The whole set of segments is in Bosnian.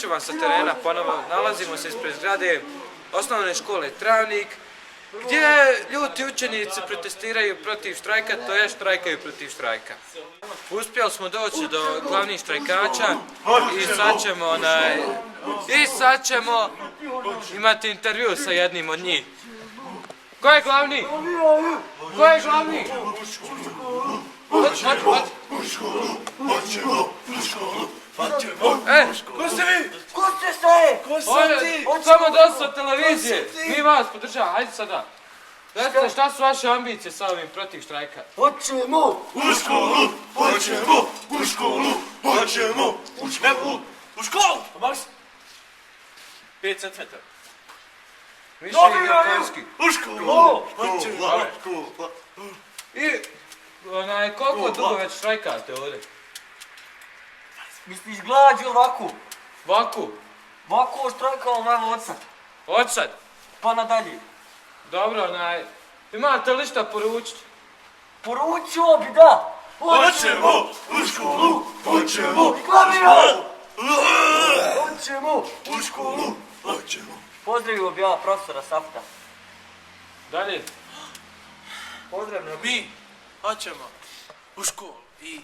Pičovan sa terena ponovo. Nalazimo se ispred zgrade osnovne škole Travnik, gdje ljuti učenici protestiraju protiv štrajka, to je štrajkaju protiv štrajka. Uspjeli smo doći do glavnih štrajkača i sad ćemo imati intervju sa jednim od njih. Ko je glavni? Ko je glavni? Ko ste vi? Ko ste se? Ko sam ti? Samo dosta televizije. Mi vas podržavamo, hajde sada. Recite, šta su vaše ambicije sa ovim protiv štrajka? Hoćemo! U školu! Hoćemo! U školu! Hoćemo! U školu! Maks! 5 cm. Više ide poljski. U školu! I koliko dugo već štrajkate ovdje? Misliš glađu ovako? Vaku? Ovako štrajkao evo odsad. Odsad? Pa nadalje. Dobro, imate li šta poručiti? Poručio bi da! Hoćemo! U školu! Hoćemo! Klavira! Hoćemo! U školu! Hoćemo! Pozdravio bi ja profesora Safta. Dalje. Pozdravljam. Mi hoćemo u školu i...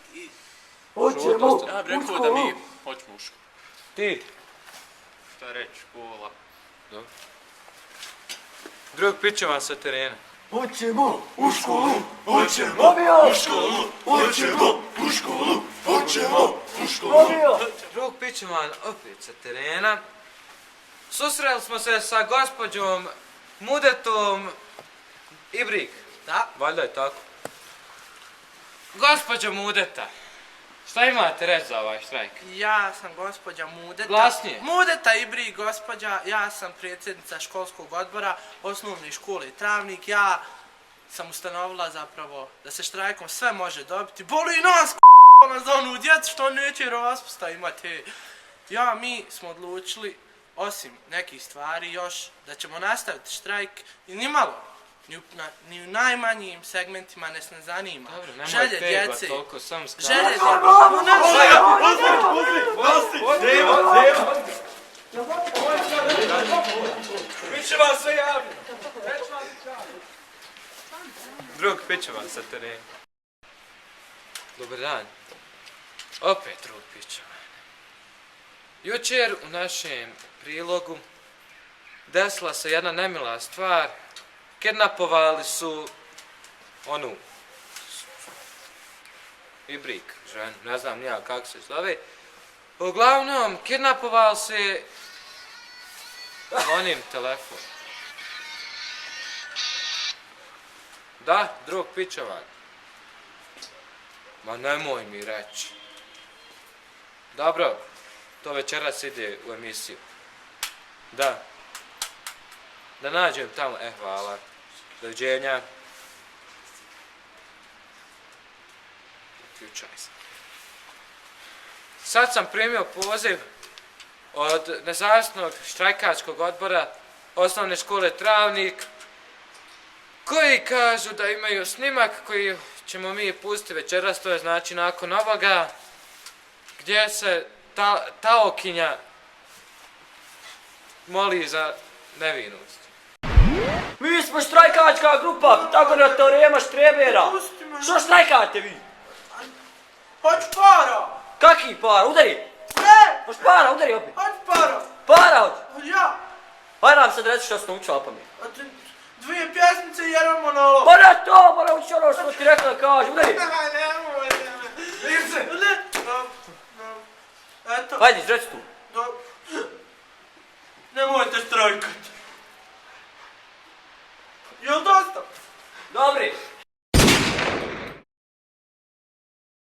Hoćemo! Ja bih rekao da mi hoćemo u školu. Ti? Šta reći, škola? Dobro. Drug Pičovan sa terena. Hoćemo! U školu! Hoćemo! Dobio! U školu! Hoćemo! U školu! Hoćemo! U školu! Dobio! Drug Pičovan opet sa terena. Susreli smo se sa gospođom Mudetom Ibrik. Da? Valjda je tako. Gospođo Mudeta, šta imate reći za ovaj štrajk? Ja sam gospođa Mudeta. Glasnije. Mudeta Ibrik, gospođa. Ja sam predsjednica školskog odbora osnovne škole Travnik. Ja sam ustanovila zapravo da se štrajkom sve može dobiti. Boli nas na zonu djecu što neće raspusta imati. Mi smo odlučili, osim nekih stvari još, da ćemo nastaviti štrajk i nimalo. Ni u najmanjim segmentima nas ne zanima. Dobro, nemoj želje tegla djece. toliko, sam Želje skala. Mi će vas sve javiti. Drug Pičovan sa terena. Dobar dan. Opet drug Pičovan. Jučer u našem prilogu desila se jedna nemila stvar. Kidnapovali su onu Ibrik, ženu, ne znam nija kako se zove. Uglavnom, kidnapovali se onim telefonom. Da, drug Pičovan. Ma nemoj mi reći. Dobro, to večeras ide u emisiju. Da. Da nađem tamo, hvala. Doviđenja. Uključaj se. Sad sam primio poziv od nezavisnog štrajkačkog odbora osnovne škole Travnik, koji kažu da imaju snimak koji ćemo mi pustiti večeras, to je znači nakon ovoga, gdje se taokinja moli za nevinost. Mi smo štrajkačka grupa Pitagora teorema Štrebera. Što štrajkate vi? Hoću para! Kakvi para? Udari! Ne! Hoć para, udari opet. Hoću para! Para hoć! Ja! Hajde nam sad reći što sam učila pamet. Dvije pjesmice i jedan monolog. Pa ne to, mora ući ono što ti rekla da kaže, udari! Nemoj. Mirce! Ne! Eto. Hajde, izreci tu. Nemojte štrajkat. Jel dosta? Dobri.